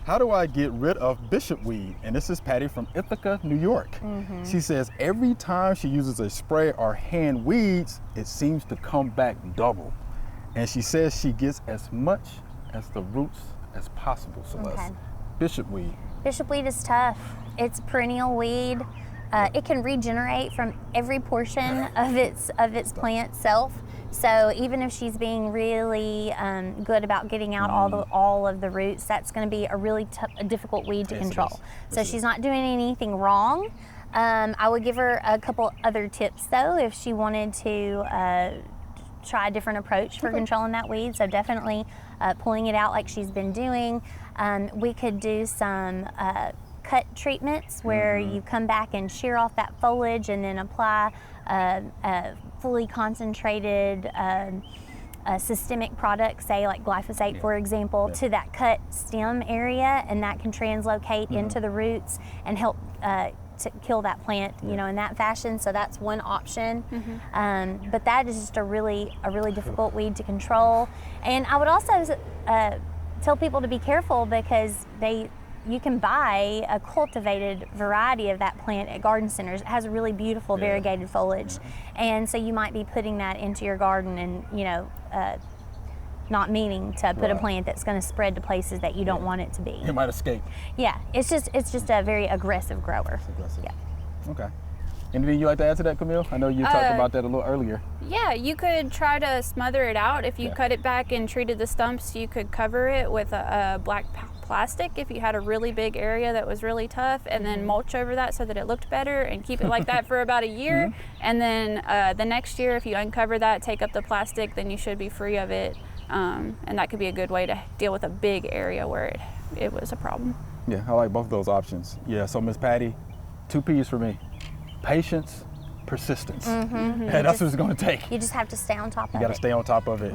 how do I get rid of bishop weed? And this is Patty from Ithaca, New York. She says every time she uses a spray or hand weeds, it seems to come back double. And she says she gets as much as the roots as possible, Celeste. Bishop weed. Bishop weed is tough. It's a perennial weed. It can regenerate from every portion of its plant self. So even if she's being really good about getting out all of the roots, that's going to be a really difficult weed to control. So she's not doing anything wrong. I would give her a couple other tips though if she wanted to try a different approach for controlling that weed. So definitely pulling it out like she's been doing. We could do some cut treatments where you come back and shear off that foliage and then apply a fully concentrated systemic product, say like glyphosate for example, to that cut stem area, and that can translocate into the roots and help to kill that plant, you know, in that fashion. So that's one option. But that is just a really difficult weed to control. And I would also tell people to be careful because you can buy a cultivated variety of that plant at garden centers. It has a really beautiful variegated foliage. And so you might be putting that into your garden and, you know, not meaning to put a plant that's going to spread to places that you don't want it to be. It might escape. Yeah, it's just a very aggressive grower. Yeah. Okay. Anything you'd like to add to that, Camille? I know you talked about that a little earlier. Yeah, you could try to smother it out. If you cut it back and treated the stumps, you could cover it with a black plastic if you had a really big area that was really tough, and then mulch over that so that it looked better, and keep it like that for about a year. And then the next year, if you uncover that, take up the plastic, then you should be free of it. And that could be a good way to deal with a big area where it was a problem. Yeah, I like both of those options. Yeah, so Miss Patty, 2 P's for me. Patience, persistence. And that's what it's going to take. You just have to stay on top of it. You got to stay on top of it.